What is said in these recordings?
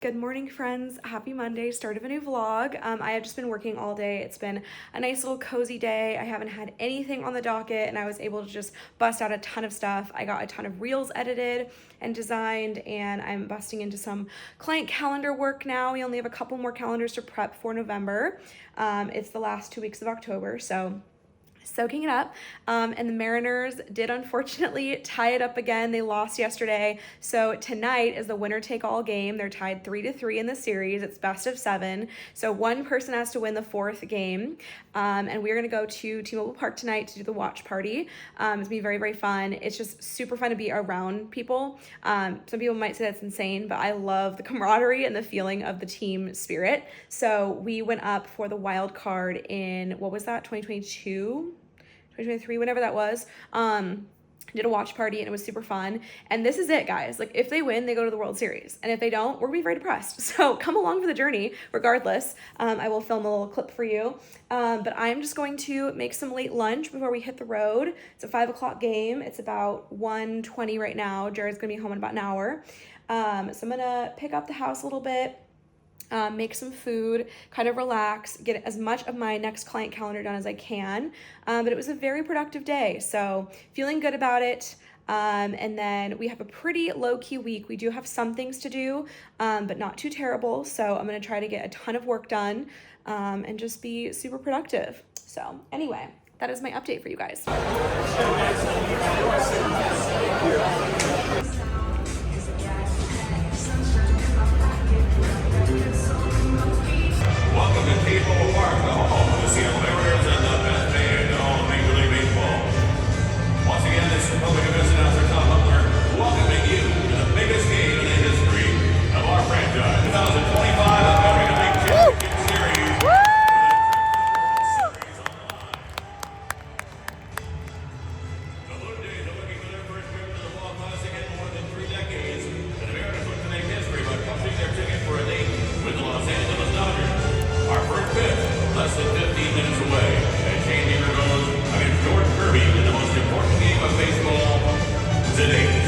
Good morning, friends. Happy Monday, start of a new vlog. I have just been working all day. It's been a nice little cozy day. I haven't had anything on the docket and I was able to just bust out a ton of stuff. I got a ton of reels edited and designed and I'm busting into some client calendar work now. We only have a couple more calendars to prep for November. It's the last 2 weeks of October, so soaking it up. And the Mariners did unfortunately tie it up again. They lost yesterday. So tonight is the winner take all game. They're tied 3-3 in the series. It's best of 7. So one person has to win the 4th game. And we're going to go to T-Mobile Park tonight to do the watch party. It's going to be very, very fun. It's just super fun to be around people. Some people might say that's insane, but I love the camaraderie and the feeling of the team spirit. So we went up for the wild card in, what was that, 2022? 2023, whenever that was. Did a watch party and it was super fun. And this is it, guys. Like, if they win, they go to the World Series. And if they don't, we're gonna be very depressed. So come along for the journey regardless. I will film a little clip for you. But I'm just going to make some late lunch before we hit the road. It's a 5 o'clock game. It's about 1:20 right now. Jared's gonna be home in about an hour. So I'm gonna pick up the house a little bit. Make some food, kind of relax, get as much of my next client calendar done as I can. But it was a very productive day, so feeling good about it. And then we have a pretty low-key week. We do have some things to do, but not too terrible. So I'm gonna try to get a ton of work done and just be super productive. So anyway, that is my update for you guys. Welcome to T-Mobile Park, the home of the Seattle Mariners and the best day in all Major League Baseball. Once again, this is public events announcer Tom Butler welcoming you to the biggest game in the history of our franchise. 2025 American League Championship Series. The Blue Jays are looking for their first trip to the Fall Classic in more than 3 decades. And the Mariners look to make history by punching their ticket for a date with the Los Angeles Dodgers. Our first pitch, less than 15 minutes away, and Shane Bieber goes against George Kirby in the most important game of baseball to date.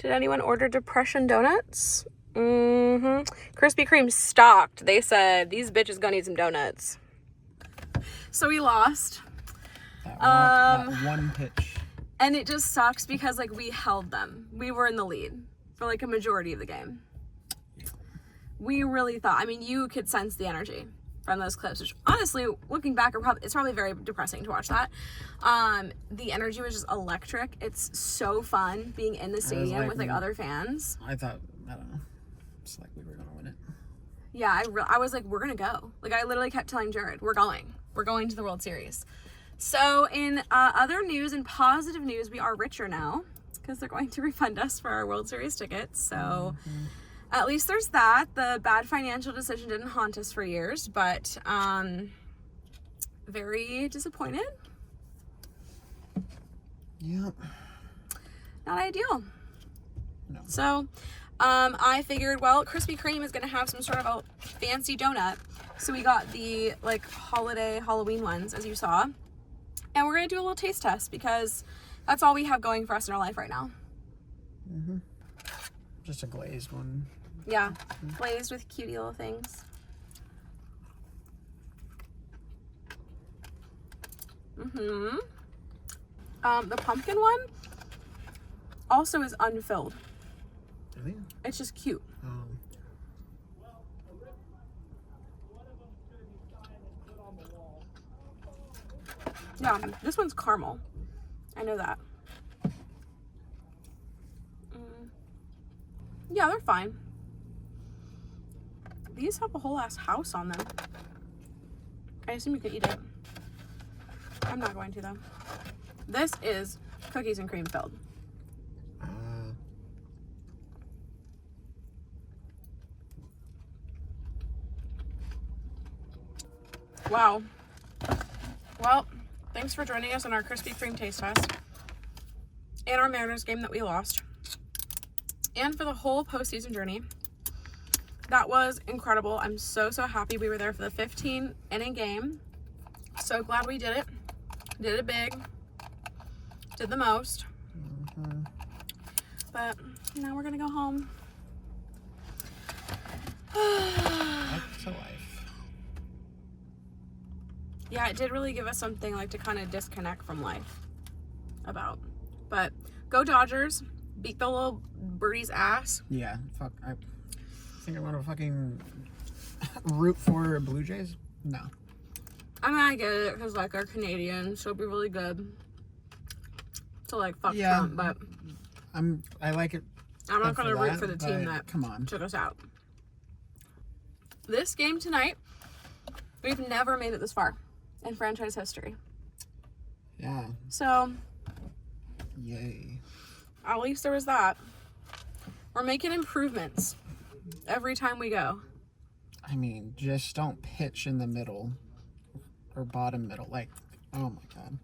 Did anyone order depression donuts? Krispy Kreme stocked. They said these bitches gonna need some donuts. So we lost. That one pitch. And it just sucks because like we held them. We were in the lead for like a majority of the game. We really thought, I mean, you could sense the energy from those clips, which honestly, looking back, it's probably very depressing to watch that. The energy was just electric. It's so fun being in the stadium with like other fans. I thought, I don't know, it's like we were gonna win it. Yeah, I was like, we're gonna go. Like I literally kept telling Jared, we're going to the World Series. So in other news and positive news, we are richer now because they're going to refund us for our World Series tickets. So at least there's that. The bad financial decision didn't haunt us for years, but very disappointed. Yep. Not ideal. No. So I figured, well, Krispy Kreme is going to have some sort of a fancy donut. So we got the like holiday Halloween ones, as you saw. And we're going to do a little taste test because that's all we have going for us in our life right now. Just a glazed one. Yeah, glazed with cutie little things. The pumpkin one also is unfilled. Really? It's just cute. Yeah, this one's caramel. I know that. Yeah, they're fine. These have a whole ass house on them. I assume you could eat it. I'm not going to though. This is cookies and cream filled. Wow. Well, thanks for joining us on our Krispy Kreme taste test and our Mariners game that we lost, and for the whole postseason journey. That was incredible. I'm so happy we were there for the 15-inning game. So glad we did it. Did it big. Did the most. But now we're gonna go home. Back to life. Yeah, it did really give us something like to kind of disconnect from life about. But go Dodgers. Beat the little birdie's ass. Yeah, fuck. I think I want to fucking root for Blue Jays? No. I mean, I get it because like they're Canadian, so it'd be really good to like fuck Trump, but I like it. I'm not gonna root for the team that come on. took us out. This game tonight, we've never made it this far in franchise history. Yeah. So, Yay. at least there was that. We're making improvements every time we go. I mean, just don't pitch in the middle or bottom middle. Like, oh my god.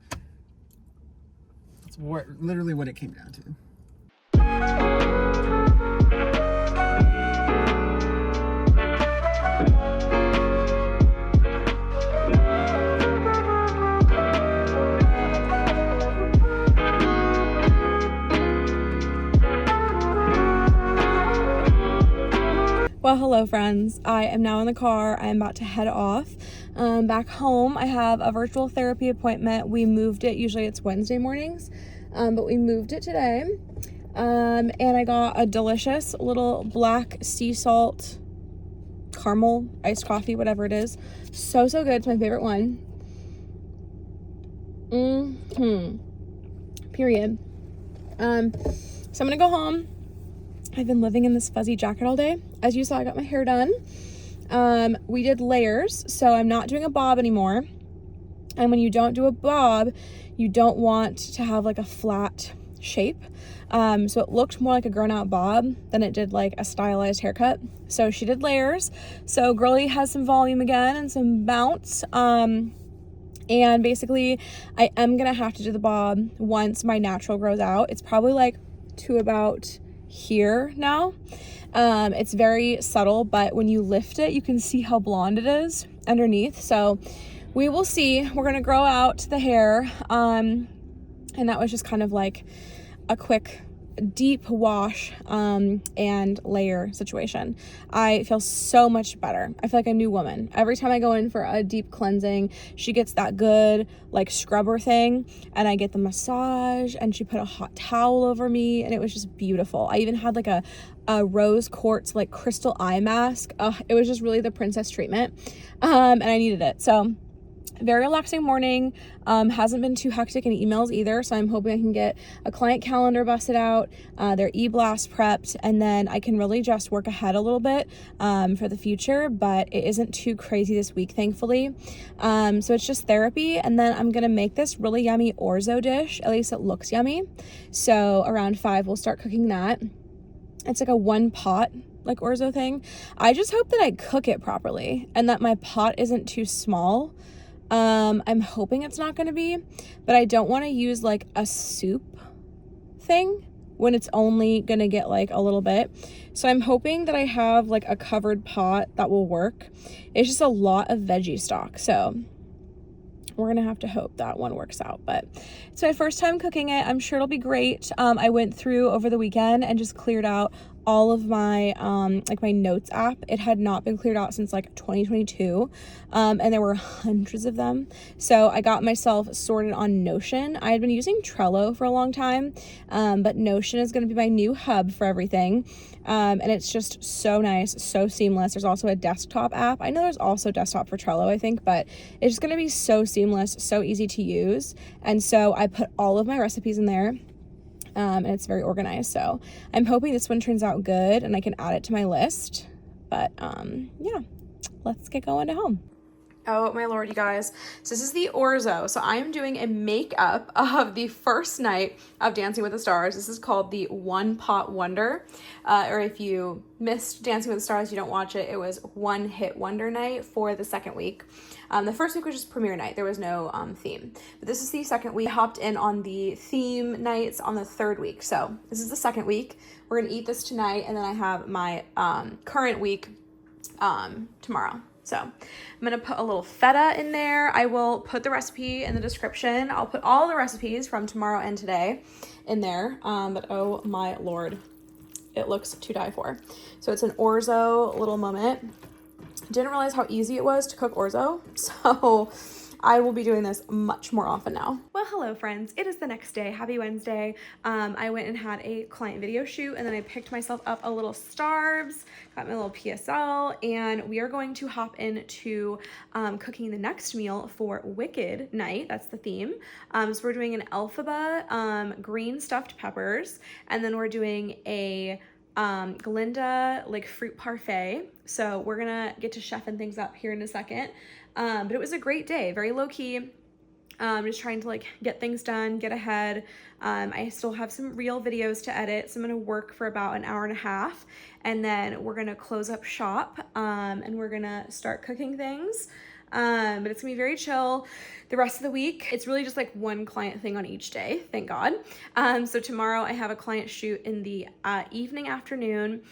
That's literally what it came down to. Well, hello friends. I am now in the car. I am about to head off back home. I have a virtual therapy appointment. We moved it. Usually it's Wednesday mornings, but we moved it today. And I got a delicious little black sea salt caramel iced coffee, whatever it is. So good. It's my favorite one. Period. So I'm gonna go home. I've been living in this fuzzy jacket all day. As you saw, I got my hair done. We did layers, so I'm not doing a bob anymore. And when you don't do a bob, you don't want to have like a flat shape. So it looked more like a grown out bob than it did like a stylized haircut. So she did layers. So girly has some volume again and some bounce. And basically I am gonna have to do the bob once my natural grows out. It's probably like to about here now. It's very subtle, but when you lift it, you can see how blonde it is underneath. So we will see. We're gonna grow out the hair. And that was just kind of like a quick deep wash and layer situation. I feel so much better. I feel like a new woman. Every time I go in for a deep cleansing, she gets that good like scrubber thing, and I get the massage, and she put a hot towel over me, and it was just beautiful. I even had like a rose quartz like crystal eye mask. It was just really the princess treatment, and I needed it. So very relaxing morning. Hasn't been too hectic in emails either, so I'm hoping I can get a client calendar busted out, their e-blast prepped, and then I can really just work ahead a little bit for the future, but it isn't too crazy this week, thankfully. So it's just therapy, and then I'm gonna make this really yummy orzo dish. At least it looks yummy. So around 5 we'll start cooking that. It's like a 1 pot like orzo thing. I just hope that I cook it properly and that my pot isn't too small. I'm hoping it's not going to be, but I don't want to use like a soup thing when it's only going to get like a little bit. So I'm hoping that I have like a covered pot that will work. It's just a lot of veggie stock, so we're gonna have to hope that one works out. But it's my first time cooking it. I'm sure it'll be great. I went through over the weekend and just cleared out all of my like my notes app. It had not been cleared out since like 2022, and there were hundreds of them. So I got myself sorted on Notion. I had been using Trello for a long time, but Notion is going to be my new hub for everything, and it's just so nice, so seamless. There's also a desktop app. I know there's also desktop for Trello, I think, but it's just going to be so seamless, so easy to use. And so I put all of my recipes in there. And it's very organized, so I'm hoping this one turns out good and I can add it to my list. But yeah, let's get going to home. Oh my lord, you guys. So this is the Orzo. So I am doing a makeup of the first night of Dancing with the Stars. This is called the One Pot Wonder. Or if you missed Dancing with the Stars, you don't watch it, it was One Hit Wonder night for the second week. The first week was just premiere night. There was no theme. But this is the second week. I hopped in on the theme nights on the third week. So this is the second week. We're going to eat this tonight, and then I have my current week tomorrow. So I'm going to put a little feta in there. I will put the recipe in the description. I'll put all the recipes from tomorrow and today in there. But oh my lord, it looks to die for. So it's an orzo little moment. Didn't realize how easy it was to cook orzo, so I will be doing this much more often now. Well, hello friends. It is the next day. Happy Wednesday. I went and had a client video shoot, and then I picked myself up a little Starbs, got my little PSL, and we are going to hop into cooking the next meal for Wicked Night. That's the theme. So we're doing an Elphaba green stuffed peppers, and then we're doing a Galinda like fruit parfait. So we're gonna get to chefing things up here in a second. But it was a great day, very low key. Just trying to like get things done, get ahead. I still have some real videos to edit, so I'm gonna work for about an hour and a half, and then we're gonna close up shop, and we're gonna start cooking things. But it's gonna be very chill the rest of the week. It's really just like one client thing on each day, thank God. So tomorrow I have a client shoot in the evening afternoon.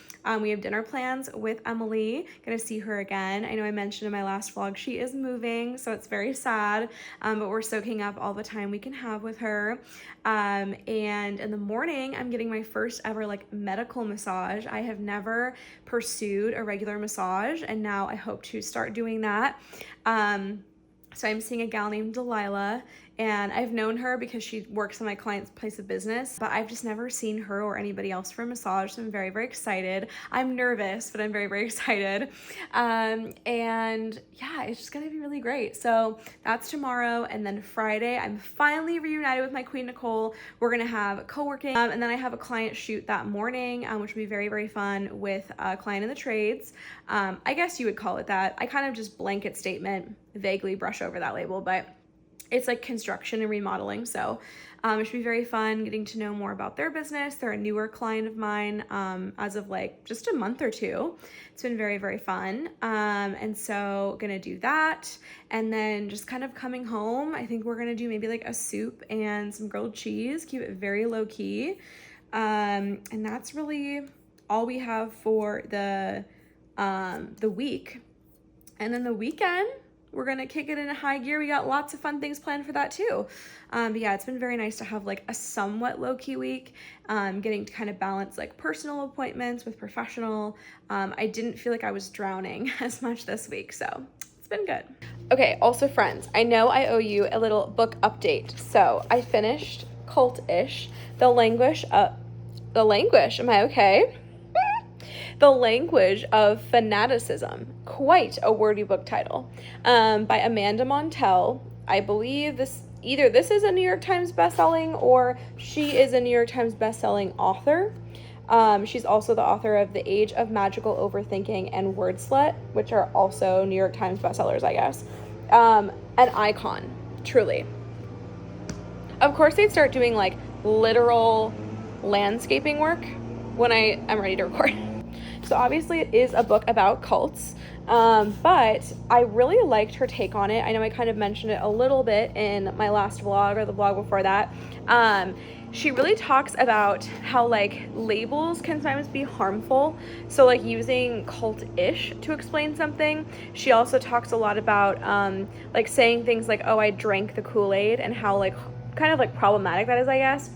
We have dinner plans with Emily, gonna see her again. I know I mentioned in my last vlog she is moving, so it's very sad, but we're soaking up all the time we can have with her. And in the morning I'm getting my first ever like medical massage. I have never pursued a regular massage, and now I hope to start doing that. So I'm seeing a gal named Delilah, and I've known her because she works in my client's place of business, but I've just never seen her or anybody else for a massage, so I'm very, very excited. I'm nervous, but I'm very, very excited. And yeah, it's just gonna be really great. So that's tomorrow, and then Friday, I'm finally reunited with my queen, Nicole. We're gonna have co-working, and then I have a client shoot that morning, which will be very, very fun with a client in the trades. I guess you would call it that. I kind of just blanket statement, vaguely brush over that label, but it's like construction and remodeling. So it should be very fun getting to know more about their business. They're a newer client of mine as of like just a month or two. It's been very, very fun. And so gonna do that. And then just kind of coming home, I think we're gonna do maybe like a soup and some grilled cheese, keep it very low key. And that's really all we have for the week. And then the weekend, we're gonna kick it in a high gear. We got lots of fun things planned for that too. But yeah, it's been very nice to have like a somewhat low-key week, getting to kind of balance like personal appointments with professional. I didn't feel like I was drowning as much this week, so it's been good. Okay, also friends, I know I owe you a little book update. So I finished Cultish, am I okay? The Language of Fanaticism. Quite a wordy book title. By Amanda Montell. I believe this is a New York Times bestselling, or she is a New York Times bestselling author. She's also the author of The Age of Magical Overthinking and Word Slut, which are also New York Times bestsellers, I guess. An icon, truly. Of course, they'd start doing like literal landscaping work when I am ready to record. So obviously it is a book about cults, but I really liked her take on it. I know I kind of mentioned it a little bit in my last vlog or the vlog before that. She really talks about how like labels can sometimes be harmful. So like using cult-ish to explain something. She also talks a lot about like saying things like, oh, I drank the Kool-Aid, and how like kind of like problematic that is, I guess.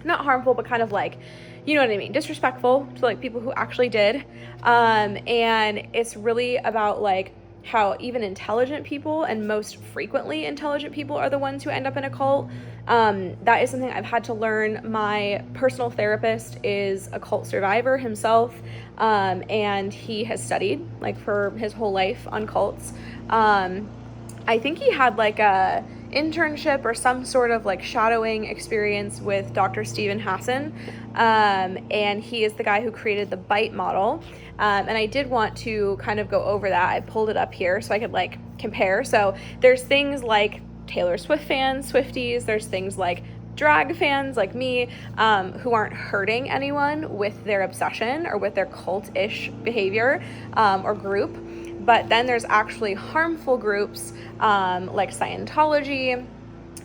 Not harmful, but kind of like, you know what I mean, disrespectful to like people who actually did. And it's really about like how even intelligent people, and most frequently intelligent people, are the ones who end up in a cult. That is something I've had to learn. My personal therapist is a cult survivor himself, and he has studied like for his whole life on cults. I think he had like a internship or some sort of like shadowing experience with Dr. Stephen Hassan, and he is the guy who created the BITE model. And I did want to kind of go over that. I pulled it up here so I could like compare. So there's things like Taylor Swift fans, Swifties. There's things like drag fans like me, who aren't hurting anyone with their obsession or with their cult-ish behavior, or group. But then there's actually harmful groups, like Scientology,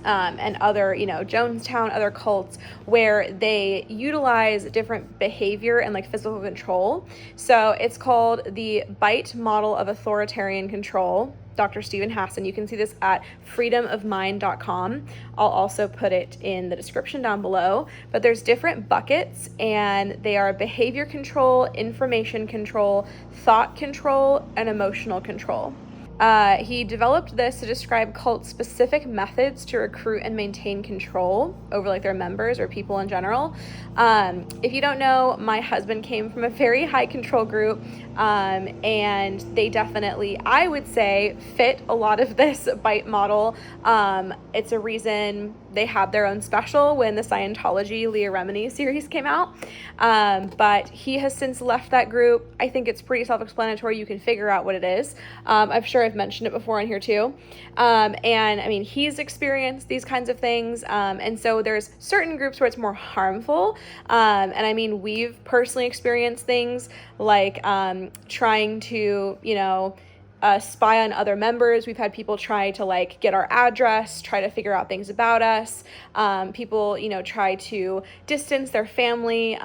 and other, Jonestown, other cults, where they utilize different behavior and like physical control. So it's called the BITE model of authoritarian control. Dr. Stephen Hassan. You can see this at freedomofmind.com. I'll also put it in the description down below. But there's different buckets, and they are behavior control, information control, thought control, and emotional control. He developed this to describe cult-specific methods to recruit and maintain control over like their members or people in general. If you don't know, my husband came from a very high control group, and they definitely, I would say, fit a lot of this BITE model. It's a reason they had their own special when the Scientology Leah Remini series came out. But he has since left that group. I think it's pretty self-explanatory. You can figure out what it is. I'm sure I've mentioned it before on here too. And I mean, he's experienced these kinds of things. And so there's certain groups where it's more harmful. And I mean, we've personally experienced things like trying to, spy on other members. We've had people try to like get our address, try to figure out things about us. People, try to distance their family.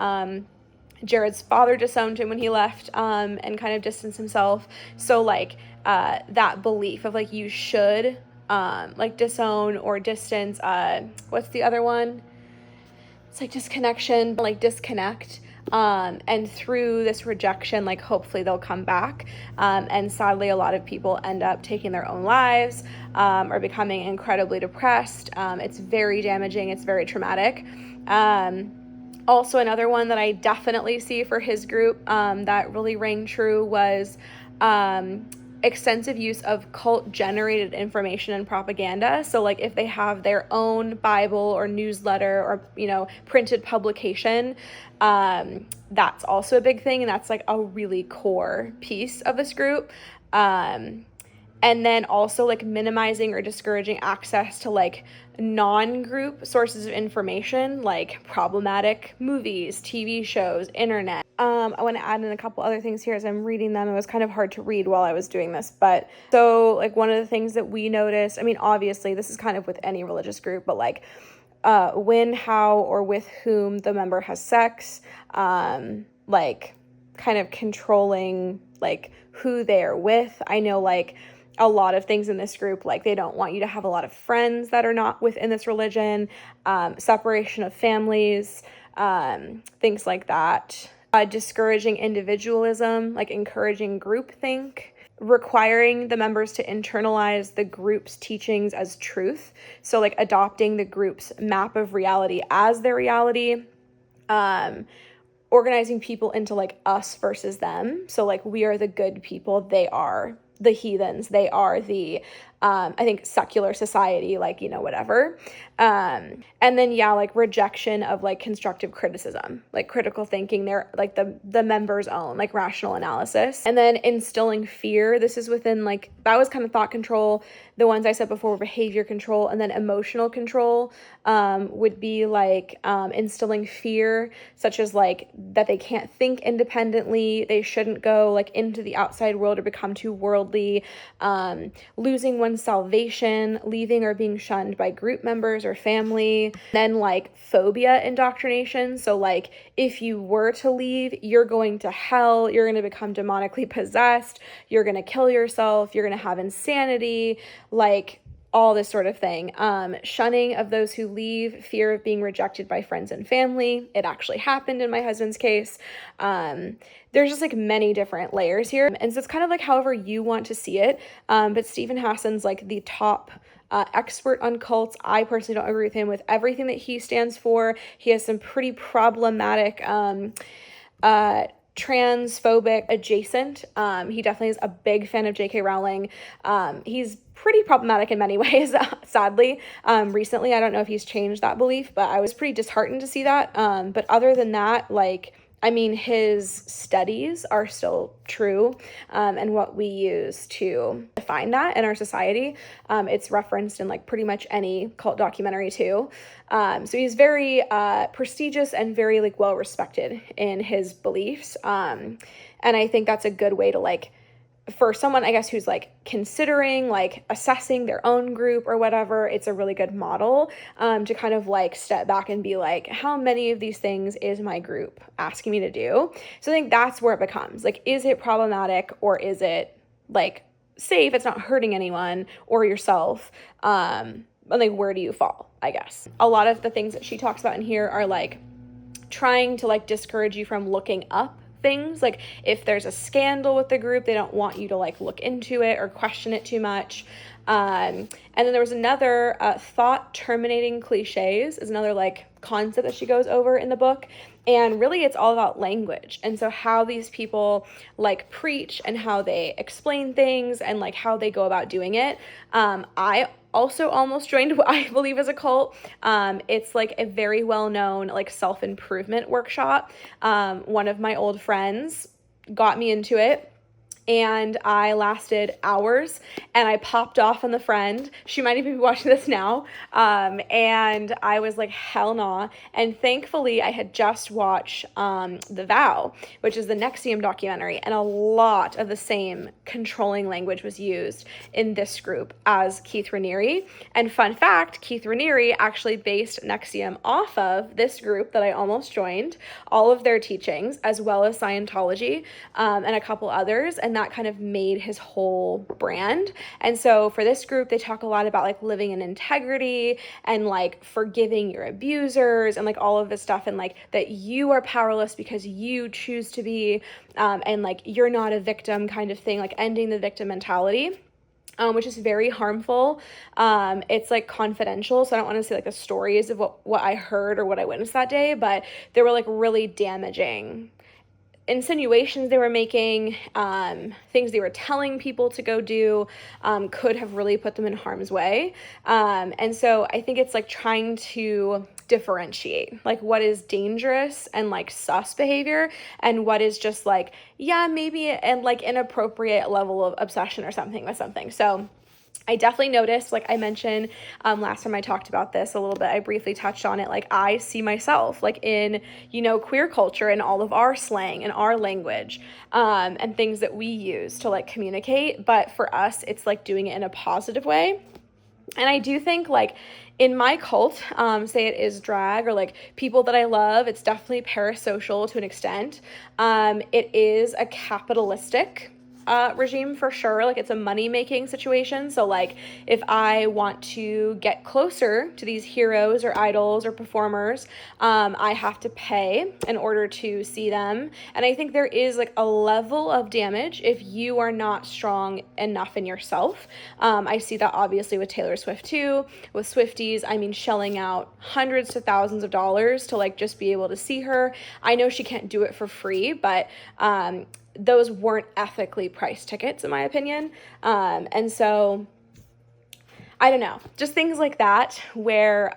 Jared's father disowned him when he left, and kind of distanced himself. So like that belief of like you should like disown or distance. What's the other one? It's like disconnection, like disconnect. And through this rejection, like hopefully they'll come back. And sadly, a lot of people end up taking their own lives, or becoming incredibly depressed. It's very damaging. It's very traumatic. Also, another one that I definitely see for his group, that really rang true was, extensive use of cult-generated information and propaganda. So like if they have their own Bible or newsletter or, printed publication, that's also a big thing. And that's like a really core piece of this group. And then also like minimizing or discouraging access to like non-group sources of information, like problematic movies, TV shows, internet. I want to add in a couple other things here as I'm reading them. It was kind of hard to read while I was doing this, but so like one of the things that we noticed, I mean, obviously this is kind of with any religious group, but like when, how, or with whom the member has sex, like kind of controlling like who they are with. I know like a lot of things in this group, like they don't want you to have a lot of friends that are not within this religion, separation of families, things like that. Discouraging individualism, like encouraging groupthink, requiring the members to internalize the group's teachings as truth. So like adopting the group's map of reality as their reality. Organizing people into like us versus them. So like we are the good people, they are the heathens, they are the I think secular society, like, you know, whatever. And then like rejection of like constructive criticism, like critical thinking, they're like the members' own like rational analysis. And then instilling fear. This is within like, that was kind of thought control. The ones I said before were behavior control, and then emotional control would be like instilling fear, such as like that they can't think independently, they shouldn't go like into the outside world or become too worldly, losing one's salvation, leaving or being shunned by group members or family. Then like phobia indoctrination. So like if you were to leave, you're going to hell, you're going to become demonically possessed, you're going to kill yourself, you're going to have insanity, like all this sort of thing. Shunning of those who leave, fear of being rejected by friends and family. It actually happened in my husband's case. There's just like many different layers here. And so it's kind of like however you want to see it. But Stephen Hassan's like the top expert on cults. I personally don't agree with him with everything that he stands for. He has some pretty problematic transphobic adjacent. He definitely is a big fan of J.K. Rowling. He's pretty problematic in many ways, sadly. Recently, I don't know if he's changed that belief, but I was pretty disheartened to see that. But other than that, like, I mean, his studies are still true, and what we use to define that in our society. It's referenced in like pretty much any cult documentary too. So he's very prestigious and very like well respected in his beliefs. And I think that's a good way to like, for someone, I guess, who's like considering like assessing their own group or whatever, it's a really good model to kind of like step back and be like, how many of these things is my group asking me to do? So I think that's where it becomes like, is it problematic or is it like safe? It's not hurting anyone or yourself. And like, where do you fall, I guess? A lot of the things that she talks about in here are like trying to like discourage you from looking up things. Like if there's a scandal with the group, they don't want you to like look into it or question it too much. And then there was another thought terminating cliches is another like concept that she goes over in the book. And really it's all about language. And so how these people like preach and how they explain things and like how they go about doing it. I also almost joined what I believe is a cult. It's like a very well-known like self-improvement workshop. One of my old friends got me into it. And I lasted hours and I popped off on the friend. She might even be watching this now. And I was like, hell nah. And thankfully I had just watched The Vow, which is the NXIVM documentary. And a lot of the same controlling language was used in this group as Keith Raniere. And fun fact, Keith Raniere actually based NXIVM off of this group that I almost joined, all of their teachings, as well as Scientology and a couple others. And that kind of made his whole brand. And so for this group, they talk a lot about like living in integrity and like forgiving your abusers and like all of this stuff, and like that you are powerless because you choose to be, and like you're not a victim kind of thing, like ending the victim mentality. Which is very harmful. It's like confidential, so I don't want to say like the stories of what I heard or what I witnessed that day, but they were like really damaging insinuations they were making, things they were telling people to go do, could have really put them in harm's way. And so I think it's like trying to differentiate like what is dangerous and like sus behavior and what is just like, yeah, maybe and like inappropriate level of obsession or something with something. So I definitely noticed, like I mentioned last time I talked about this a little bit, I briefly touched on it, like I see myself like in, you know, queer culture and all of our slang and our language and things that we use to like communicate. But for us, it's like doing it in a positive way. And I do think like in my cult, say it is drag or like people that I love, it's definitely parasocial to an extent. It is a capitalistic regime for sure. Like, it's a money-making situation. So, like, if I want to get closer to these heroes or idols or performers, I have to pay in order to see them. And I think there is, like, a level of damage if you are not strong enough in yourself. I see that obviously with Taylor Swift too, with Swifties. I mean, shelling out hundreds to thousands of dollars to, like, just be able to see her. I know she can't do it for free, but those weren't ethically priced tickets, in my opinion. And so, I don't know, just things like that where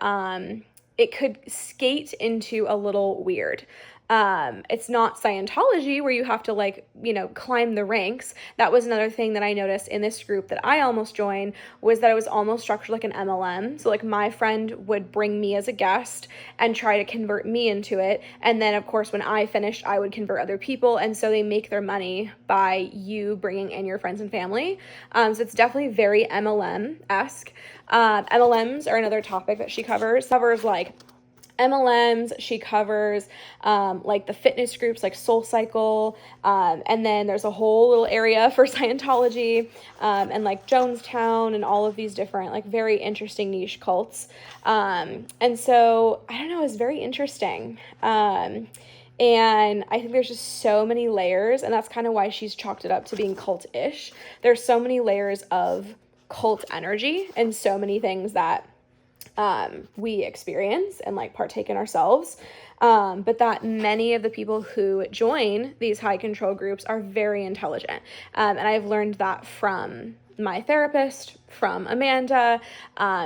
it could skate into a little weird. It's not Scientology where you have to, like, you know, climb the ranks. That was another thing that I noticed in this group that I almost joined, was that it was almost structured like an MLM. So, like, my friend would bring me as a guest and try to convert me into it. And then, of course, when I finished, I would convert other people. And so they make their money by you bringing in your friends and family. So it's definitely very MLM-esque. MLMs are another topic that she covers. Like MLMs, she covers like the fitness groups like Soul Cycle, and then there's a whole little area for Scientology, and like Jonestown and all of these different, like, very interesting niche cults. And so, I don't know, it's very interesting. And I think there's just so many layers, and that's kind of why she's chalked it up to being cult-ish. There's so many layers of cult energy and so many things that we experience and, like, partake in ourselves. But that many of the people who join these high control groups are very intelligent. And I've learned that from my therapist, from Amanda,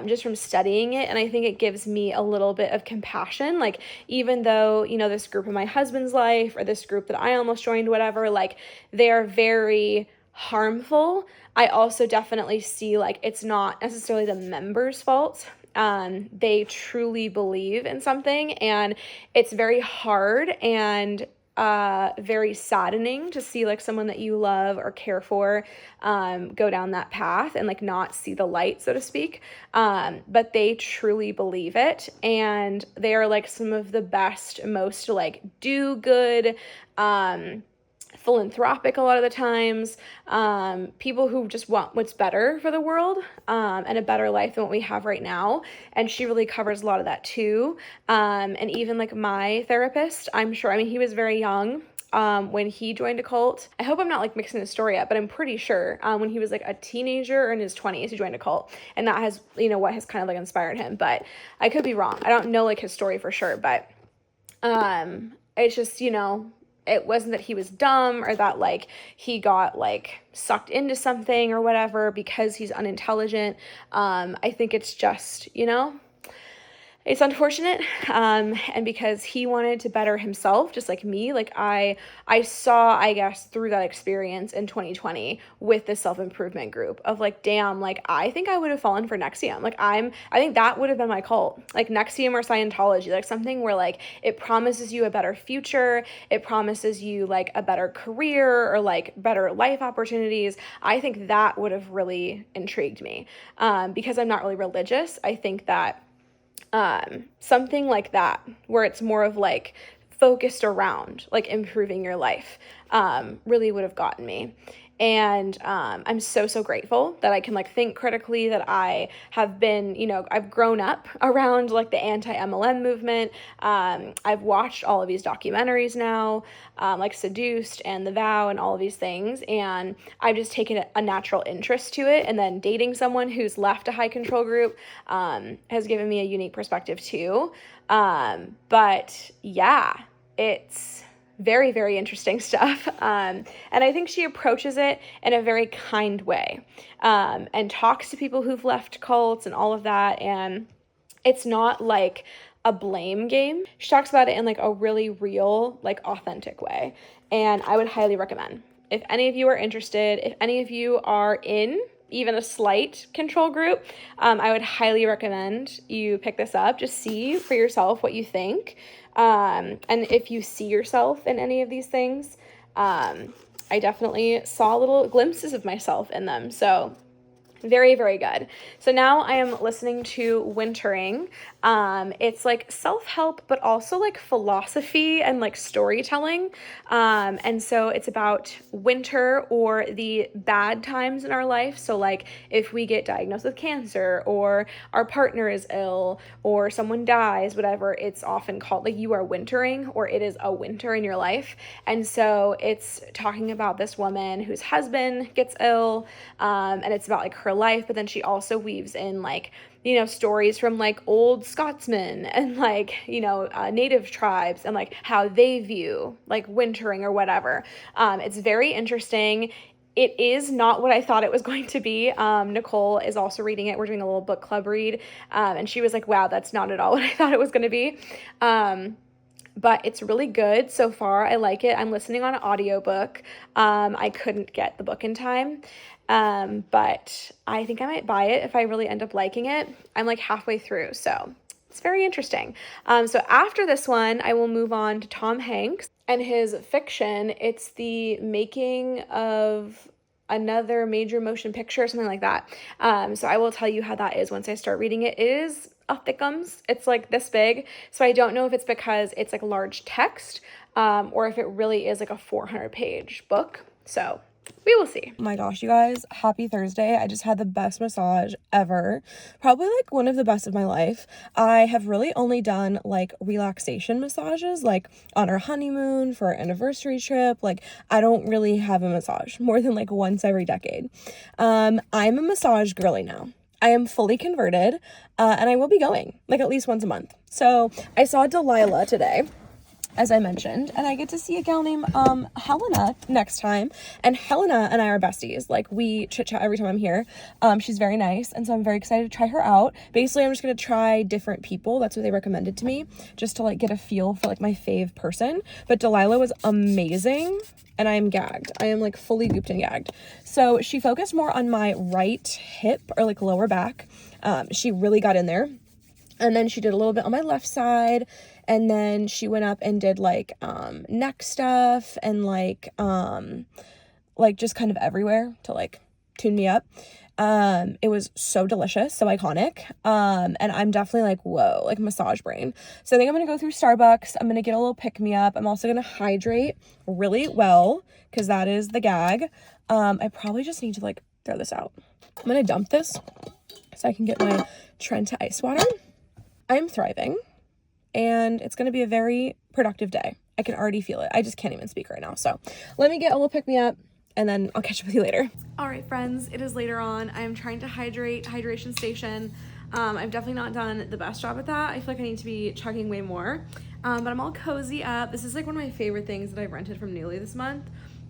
just from studying it. And I think it gives me a little bit of compassion. Like, even though, you know, this group in my husband's life or this group that I almost joined, whatever, like, they are very harmful. I also definitely see, like, it's not necessarily the members' fault. They truly believe in something, and it's very hard and very saddening to see, like, someone that you love or care for go down that path and, like, not see the light, so to speak. But they truly believe it, and they are, like, some of the best, most, like, do good, philanthropic a lot of the times, people who just want what's better for the world, and a better life than what we have right now. And she really covers a lot of that too. And even, like, my therapist, I'm sure, I mean, he was very young when he joined a cult. I hope I'm not, like, mixing the story up, but I'm pretty sure when he was, like, a teenager or in his 20s, he joined a cult, and that has, you know, what has kind of, like, inspired him. But I could be wrong. I don't know, like, his story for sure, but it's just, you know, it wasn't that he was dumb or that, like, he got, like, sucked into something or whatever because he's unintelligent. I think it's just, you know, it's unfortunate, and because he wanted to better himself, just like me. Like, I saw, I guess, through that experience in 2020 with the self-improvement group of, like, damn, like, I think I would have fallen for NXIVM. Like, I think that would have been my cult, like NXIVM or Scientology, like something where, like, it promises you a better future, it promises you, like, a better career or, like, better life opportunities. I think that would have really intrigued me, because I'm not really religious. I think that something like that, where it's more of, like, focused around, like, improving your life, really would have gotten me. And I'm so grateful that I can, like, think critically, that I have been, you know, I've grown up around, like, the anti-MLM movement. I've watched all of these documentaries now, like Seduced and The Vow and all of these things, and I've just taken a natural interest to it. And then dating someone who's left a high control group has given me a unique perspective too. But yeah, it's very interesting stuff. And I think she approaches it in a very kind way, and talks to people who've left cults and all of that. And it's not like a blame game. She talks about it in, like, a really real, like, authentic way. And I would highly recommend, if any of you are interested, if any of you are in even a slight control group, I would highly recommend you pick this up. Just see for yourself what you think. And if you see yourself in any of these things, I definitely saw little glimpses of myself in them. So very good. So now I am listening to Wintering. It's like self-help, but also like philosophy and like storytelling. And so it's about winter or the bad times in our life. So like if we get diagnosed with cancer or our partner is ill or someone dies, whatever, it's often called like you are wintering or it is a winter in your life. And so it's talking about this woman whose husband gets ill, and it's about like her life, but then she also weaves in like, you know, stories from like old Scotsmen and like, you know, native tribes and like how they view like wintering or whatever. It's very interesting. It is not what I thought it was going to be. Nicole is also reading it. We're doing a little book club read. And she was like, wow, that's not at all what I thought it was going to be. But it's really good so far. I like it. I'm listening on an audiobook. I couldn't get the book in time. But I think I might buy it if I really end up liking it. I'm like halfway through, so it's very interesting. So after this one, I will move on to Tom Hanks and his fiction. It's the making of another major motion picture or something like that. So I will tell you how that is once I start reading it. It is a thickums. It's like this big. So I don't know if it's because it's like large text, or if it really is like a 400-page book. So we will see. Oh my gosh, you guys, happy Thursday. I just had the best massage ever. Probably like one of the best of my life. I have really only done like relaxation massages, like on our honeymoon, for our anniversary trip. Like I don't really have a massage more than like once every decade. I'm a massage girly now. I am fully converted, and I will be going like at least once a month. So I saw Delilah today, as I mentioned, and I get to see a gal named Helena next time, and Helena and I are besties. Like we chit chat every time I'm here. She's very nice, and so I'm very excited to try her out. Basically, I'm just gonna try different people. That's what they recommended to me, just to like get a feel for like my fave person. But Delilah was amazing, and I am gagged. I am like fully gooped and gagged. So she focused more on my right hip or like lower back. She really got in there. And then she did a little bit on my left side, and then she went up and did like neck stuff and like just kind of everywhere to like tune me up. It was so delicious, so iconic. And I'm definitely like, whoa, like massage brain. So I think I'm gonna go through Starbucks. I'm gonna get a little pick me up. I'm also gonna hydrate really well because that is the gag. I probably just need to like throw this out. I'm gonna dump this so I can get my Trenta ice water. I'm thriving, and it's going to be a very productive day. I can already feel it. I just can't even speak right now. So let me get a little pick me up, and then I'll catch up with you later. All right, friends, it is later on. I am trying to hydration station. I've definitely not done the best job at that. I feel like I need to be chugging way more, but I'm all cozy up. This is like one of my favorite things that I've rented from Nuuly this month.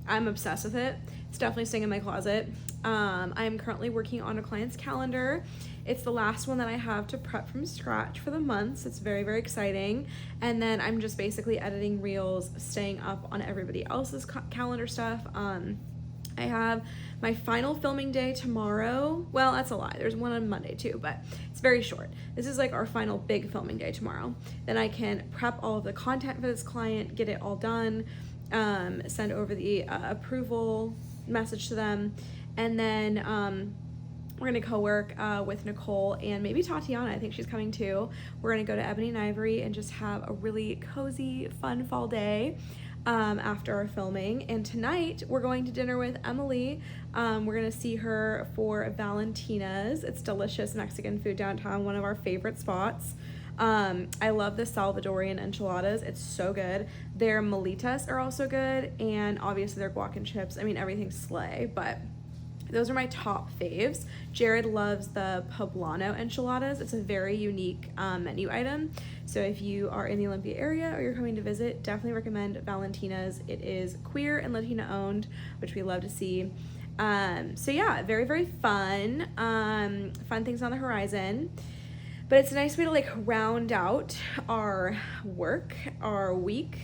I'm obsessed with it. It's definitely staying in my closet. I am currently working on a client's calendar. It's the last one that I have to prep from scratch for the month, so it's very, very exciting. And then I'm just basically editing reels, staying up on everybody else's calendar stuff. I have my final filming day tomorrow. Well, that's a lie. There's one on Monday too, but it's very short. This is like our final big filming day tomorrow. Then I can prep all of the content for this client, get it all done, send over the approval message to them, and then we're gonna co-work with Nicole and maybe Tatiana. I think she's coming too. We're gonna go to Ebony and Ivory and just have a really cozy, fun fall day after our filming. And tonight we're going to dinner with Emily. We're gonna see her for Valentina's. It's delicious Mexican food downtown, one of our favorite spots. I love the Salvadorian enchiladas. It's so good. Their molitas are also good, and obviously their guac and chips. I mean, everything's slay, but those are my top faves. Jared loves the poblano enchiladas. It's a very unique menu item. So if you are in the Olympia area or you're coming to visit, definitely recommend Valentina's. It is queer and Latina owned, which we love to see. So yeah, very, very fun. Fun things on the horizon. But it's a nice way to like round out our work, our week.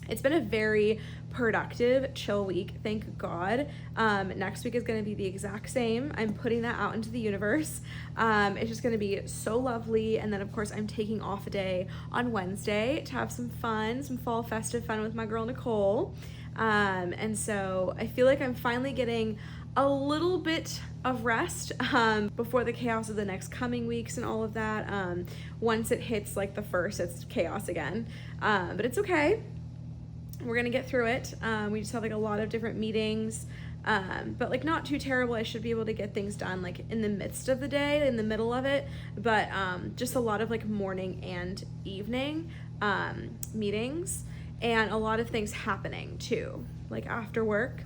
It's been a very productive, chill week, thank God. Next week is going to be the exact same. I'm putting that out into the universe. It's just going to be so lovely. And then of course I'm taking off a day on Wednesday to have some fun, some fall festive fun with my girl Nicole. And so I feel like I'm finally getting a little bit of rest before the chaos of the next coming weeks and all of that. Once it hits like the 1st, it's chaos again, but it's okay. We're gonna get through it. We just have like a lot of different meetings, but like not too terrible. I should be able to get things done like in the midst of the day, in the middle of it, but just a lot of like morning and evening meetings, and a lot of things happening too, like after work.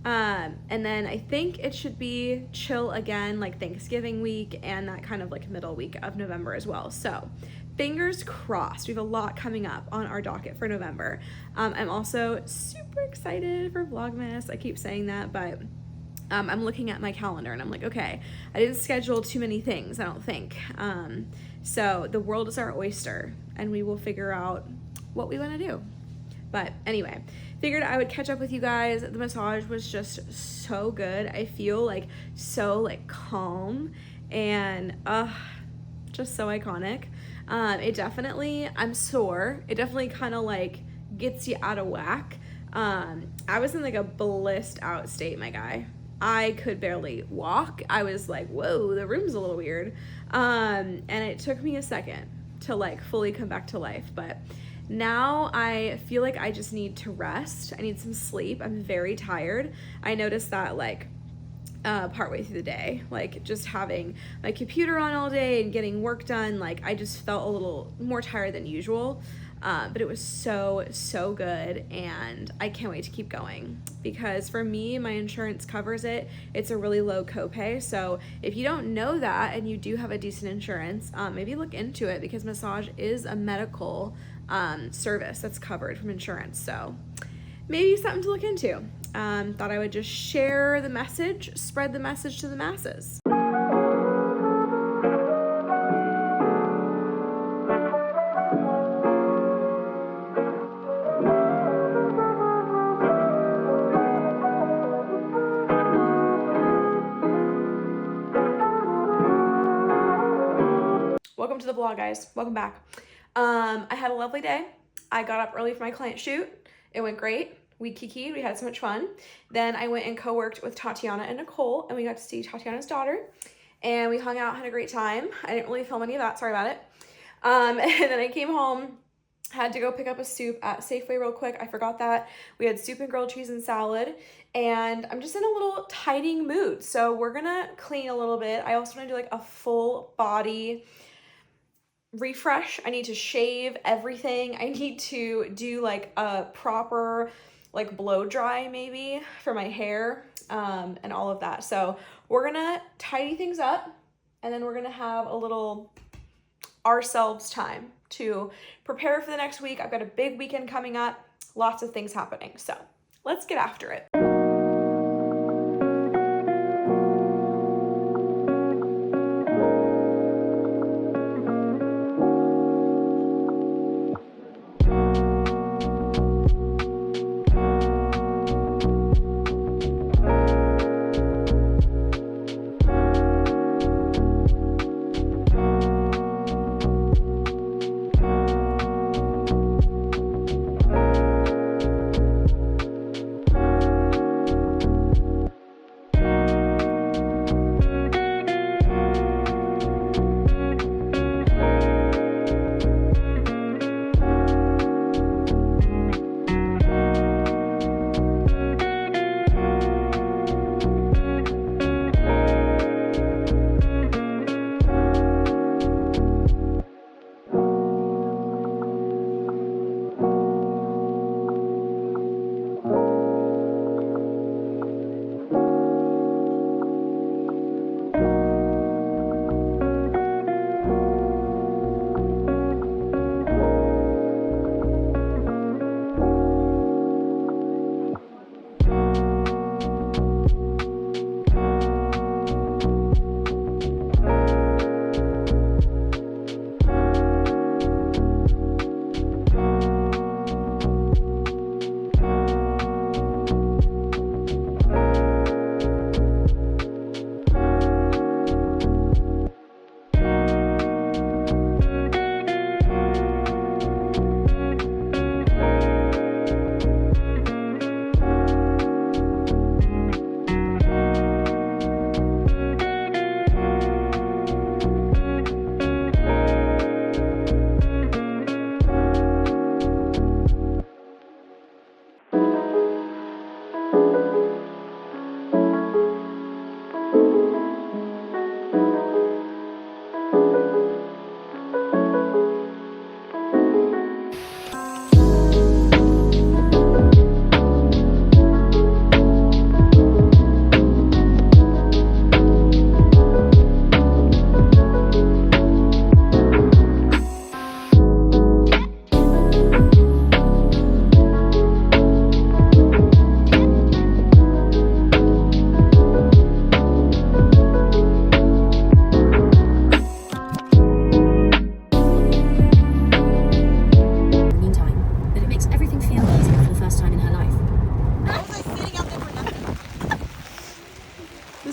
And then I think it should be chill again, like Thanksgiving week and that kind of like middle week of November as well. So fingers crossed. We have a lot coming up on our docket for November. I'm also super excited for Vlogmas. I keep saying that, but I'm looking at my calendar and I'm like, okay, I didn't schedule too many things, I don't think. So the world is our oyster and we will figure out what we want to do. But anyway, figured I would catch up with you guys. The massage was just so good. I feel like so like calm and just so iconic. It definitely, I'm sore. It definitely kind of like gets you out of whack. I was in like a blissed out state, my guy. I could barely walk. I was like, whoa, the room's a little weird. And it took me a second to like fully come back to life, but now I feel like I just need to rest. I need some sleep. I'm very tired. I noticed that like partway through the day, like just having my computer on all day and getting work done, like I just felt a little more tired than usual. But it was so good, and I can't wait to keep going because for me, my insurance covers it. It's a really low copay. So if you don't know that and you do have a decent insurance, maybe look into it because massage is a medical service that's covered from insurance. So maybe something to look into. Thought I would just share the message, spread the message to the masses. Welcome to the vlog, guys. Welcome back. I had a lovely day. I got up early for my client shoot. It went great. We kikied, we had so much fun. Then I went and co-worked with Tatiana and Nicole, and we got to see Tatiana's daughter, and we hung out, had a great time. I didn't really film any of that, sorry about it. And then I came home, had to go pick up a soup at Safeway real quick. I forgot that. We had soup and grilled cheese and salad, and I'm just in a little tidying mood. So we're gonna clean a little bit. I also wanna do like a full body refresh. I need to shave everything. I need to do like a proper like blow dry maybe for my hair and all of that. So we're gonna tidy things up, and then we're gonna have a little ourselves time to prepare for the next week. I've got a big weekend coming up, lots of things happening. So let's get after it.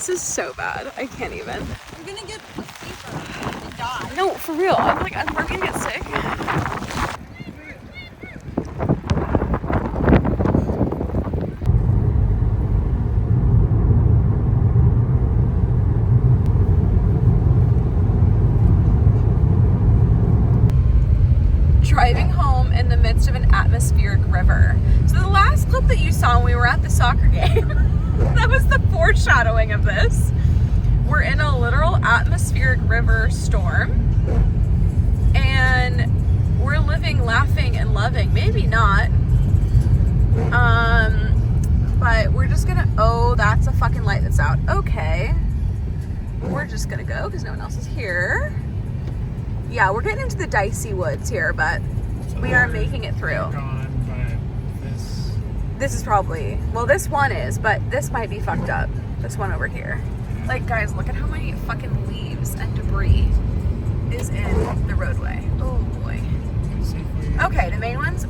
This is so bad. I can't even. You're gonna get a fever and die. No, for real. I'm like, I'm gonna get sick. Driving home in the midst of an atmospheric river. So the last clip that you saw when we were at the soccer game, that was the foreshadowing of this. We're in a literal atmospheric river storm, and we're living, laughing, and loving. Maybe not. But we're just gonna, oh, that's a fucking light that's out. Okay. We're just gonna go because no one else is here. Yeah, we're getting into the dicey woods here, but we are making it through. This is probably, well, this one is, but this might be fucked up. This one over here. Like, guys, look at how many fucking leaves and debris is in the roadway. Oh boy. Okay, the main one's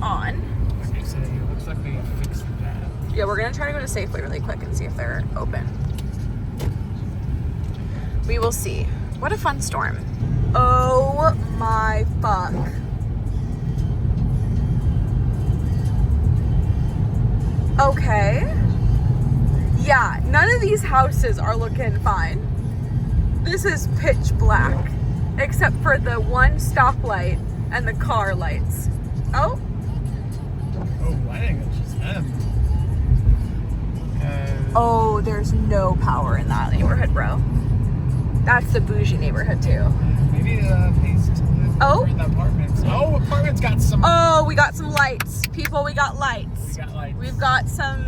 on. Okay, so it looks like they fixed that. Yeah, we're gonna try to go to Safeway really quick and see if they're open. We will see. What a fun storm. Oh my fuck. Okay. Yeah, none of these houses are looking fine. This is pitch black, except for the one stoplight and the car lights. Oh. Oh, I think it's just them. Oh, there's no power in that neighborhood, bro. That's the bougie neighborhood too. Maybe they still live in the apartments. Oh, apartments got some. Oh, we got some lights. People, we got lights. We got lights. We've got some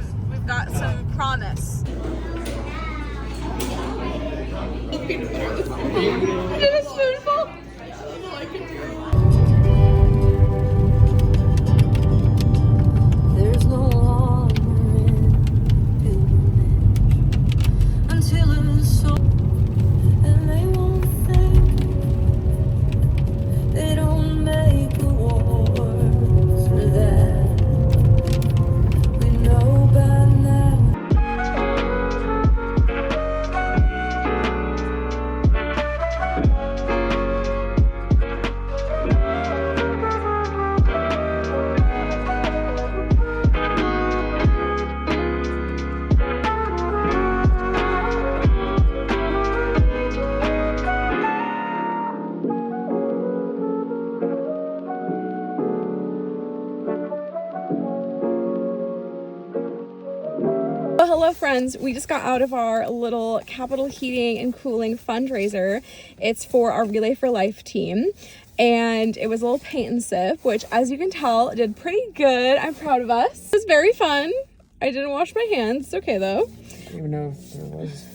promise. Did a spoonful? There's no longer until it's so, and they won't think they don't make a war for that. We know by now. Hello friends, we just got out of our little capital heating and cooling fundraiser. It's for our Relay for Life team, and it was a little paint and sip, which as you can tell did pretty good. I'm proud of us. It was very fun. I didn't wash my hands. It's okay though. I don't even know if there was.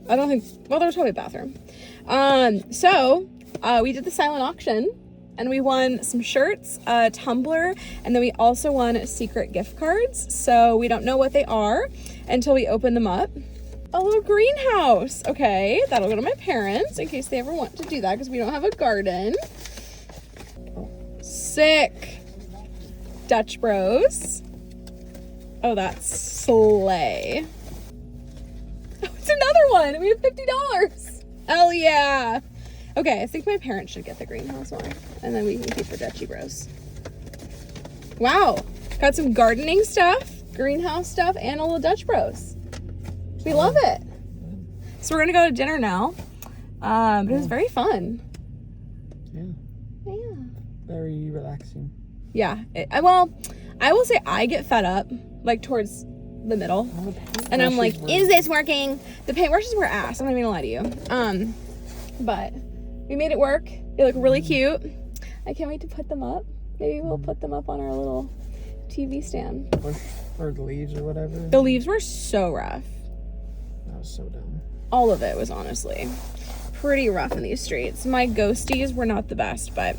I don't think, well, there was probably a bathroom. So we did the silent auction and we won some shirts, a tumbler, and then we also won secret gift cards. So we don't know what they are until we open them up. A little greenhouse. Okay, that'll go to my parents in case they ever want to do that because we don't have a garden. Sick. Dutch Bros. Oh, that's slay. Oh, it's another one. We have $50. Hell yeah. Okay, I think my parents should get the greenhouse one, and then we can keep the Dutchy Bros. Wow, got some gardening stuff, greenhouse stuff, and a little Dutch Bros. We love it. So we're gonna go to dinner now, but it was very fun. Yeah. Yeah. Very relaxing. Yeah. Well, I will say I get fed up like towards the middle, and I'm like, is this working? The paintbrushes were ass. I'm not even gonna lie to you. But we made it work. They look really cute. I can't wait to put them up. Maybe we'll put them up on our little TV stand. Or the leaves or whatever. The leaves were so rough. That was so dumb. All of it was honestly pretty rough in these streets. My ghosties were not the best, but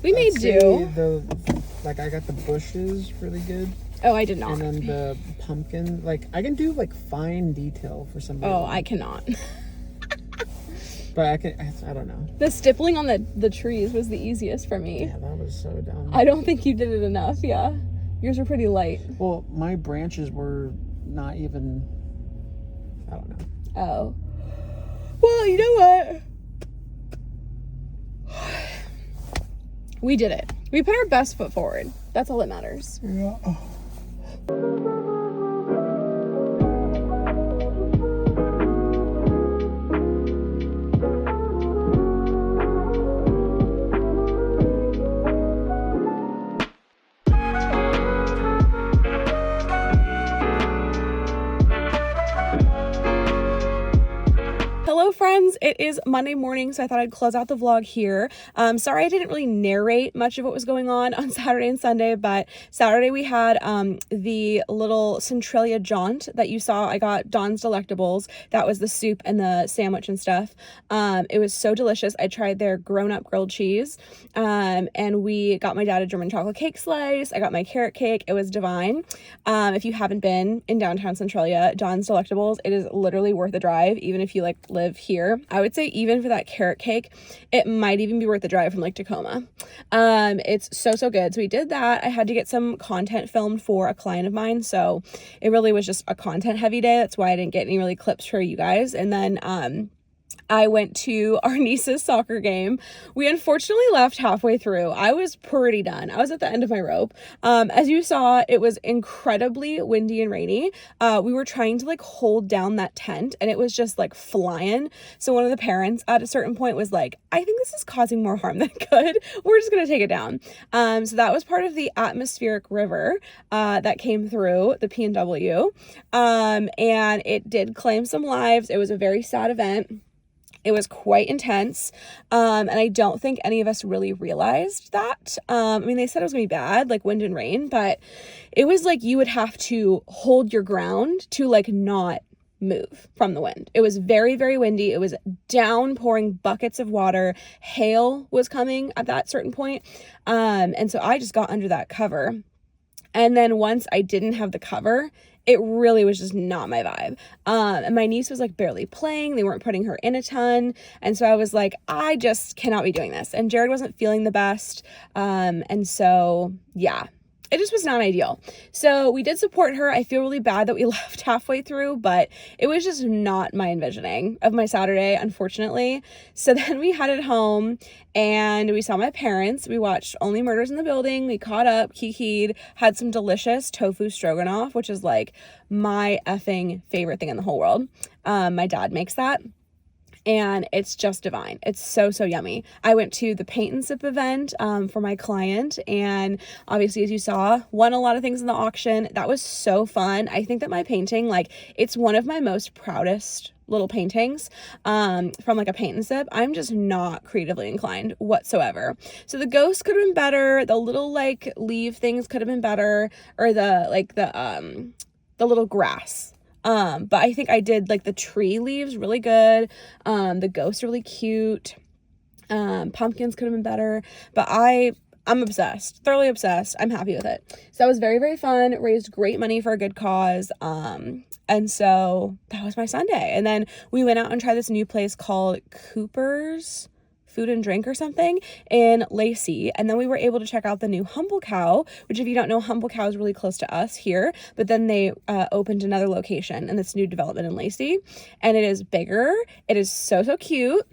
we made do. Like I got the bushes really good. Oh, I did not. And then the pumpkin, like I can do like fine detail for somebody. Oh, I cannot. But I don't know. The stippling on the trees was the easiest for me. Yeah, that was so dumb. I don't think you did it enough, yeah. Yours were pretty light. Well, my branches were not even I don't know. Oh. Well, you know what? We did it. We put our best foot forward. That's all that matters. Yeah. Hello friends, it is Monday morning, so I thought I'd close out the vlog here. Sorry I didn't really narrate much of what was going on Saturday and Sunday, but Saturday we had the little Centralia jaunt that you saw. I got Dawn's Delectables. That was the soup and the sandwich and stuff. It was so delicious. I tried their grown-up grilled cheese, and we got my dad a German chocolate cake slice. I got my carrot cake. It was divine. If you haven't been in downtown Centralia, Dawn's Delectables, it is literally worth the drive, even if you like live here. I would say even for that carrot cake, it might even be worth the drive from like Tacoma. It's so good. So we did that. I had to get some content filmed for a client of mine, so it really was just a content heavy day. That's why I didn't get any really clips for you guys. And then I went to our niece's soccer game. We unfortunately left halfway through. I was pretty done. I was at the end of my rope. As you saw, it was incredibly windy and rainy. We were trying to like hold down that tent and it was just like flying. So one of the parents at a certain point was like, I think this is causing more harm than good. We're just going to take it down. So that was part of the atmospheric river that came through the P&W. And it did claim some lives. It was a very sad event. It was quite intense, and I don't think any of us really realized that. I mean, they said it was gonna be bad, like wind and rain, but it was like you would have to hold your ground to like not move from the wind. It was very, very windy. It was downpouring buckets of water. Hail was coming at that certain point, and so I just got under that cover. And then once I didn't have the cover, it really was just not my vibe. And my niece was like barely playing. They weren't putting her in a ton. And so I was like, I just cannot be doing this. And Jared wasn't feeling the best. And so, yeah. It just was not ideal. So we did support her. I feel really bad that we left halfway through, but it was just not my envisioning of my Saturday, unfortunately. So then we headed home and we saw my parents. We watched Only Murders in the Building. We caught up, kikied, had some delicious tofu stroganoff, which is like my effing favorite thing in the whole world. My dad makes that. And it's just divine. It's so yummy. I went to the paint and sip event for my client, and obviously, as you saw, won a lot of things in the auction. That was so fun. I think that my painting, like, it's one of my most proudest little paintings from like a paint and sip. I'm just not creatively inclined whatsoever. So the ghost could have been better. The little like leaf things could have been better, or the little grass. But I think I did like the tree leaves really good. The ghosts are really cute. Pumpkins could have been better, but I'm obsessed, thoroughly obsessed. I'm happy with it. So that was very, very fun. Raised great money for a good cause. And so that was my Sunday. And then we went out and tried this new place called Cooper's Food and Drink or something in Lacey. And then we were able to check out the new Humble Cow, which if you don't know, Humble Cow is really close to us here, but then they opened another location in this new development in Lacey, and it is bigger. It is so cute.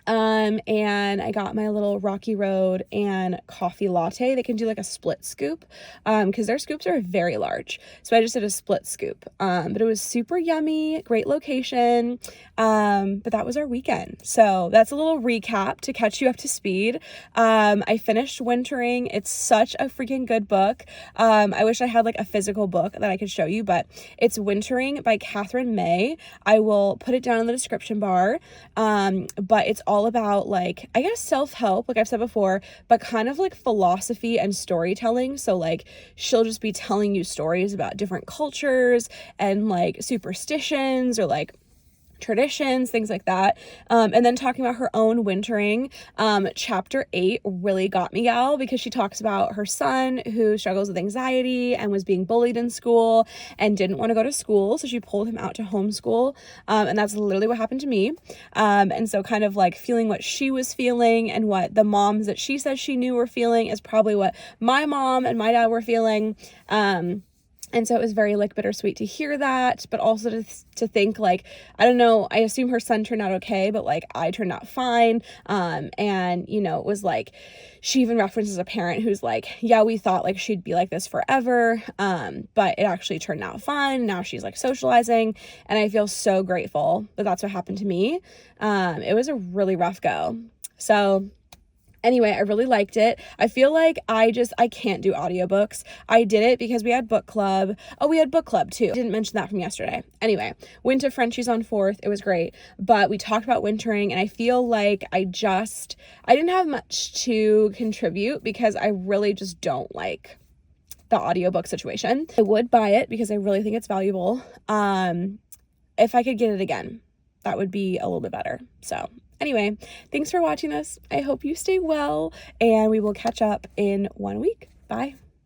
And I got my little Rocky Road and coffee latte. They can do like a split scoop, because their scoops are very large. So I just did a split scoop, but it was super yummy, great location. But that was our weekend. So that's a little recap to catch you up to speed. I finished Wintering. It's such a freaking good book. I wish I had like a physical book that I could show you, but it's Wintering by Catherine May. I will put it down in the description bar. But it's all about like, I guess self-help, like I've said before, but kind of like philosophy and storytelling. So like she'll just be telling you stories about different cultures and like superstitions or like traditions, things like that, and then talking about her own wintering. Chapter 8 really got me, gal, because she talks about her son who struggles with anxiety and was being bullied in school and didn't want to go to school, so she pulled him out to homeschool, and that's literally what happened to me. And so kind of like feeling what she was feeling and what the moms that she says she knew were feeling is probably what my mom and my dad were feeling. And so it was very like bittersweet to hear that, but also to think like, I don't know, I assume her son turned out okay, but like I turned out fine. And you know, it was like, she even references a parent who's like, yeah, we thought like she'd be like this forever. But it actually turned out fine. Now she's like socializing, and I feel so grateful that that's what happened to me. It was a really rough go. So anyway, I really liked it. I feel like I can't do audiobooks. I did it because we had book club. Oh, we had book club too. I didn't mention that from yesterday. Anyway, went to Frenchie's on 4th. It was great. But we talked about wintering, and I feel like I didn't have much to contribute because I really just don't like the audiobook situation. I would buy it because I really think it's valuable. If I could get it again, that would be a little bit better. So anyway, thanks for watching this. I hope you stay well, and we will catch up in 1 week. Bye.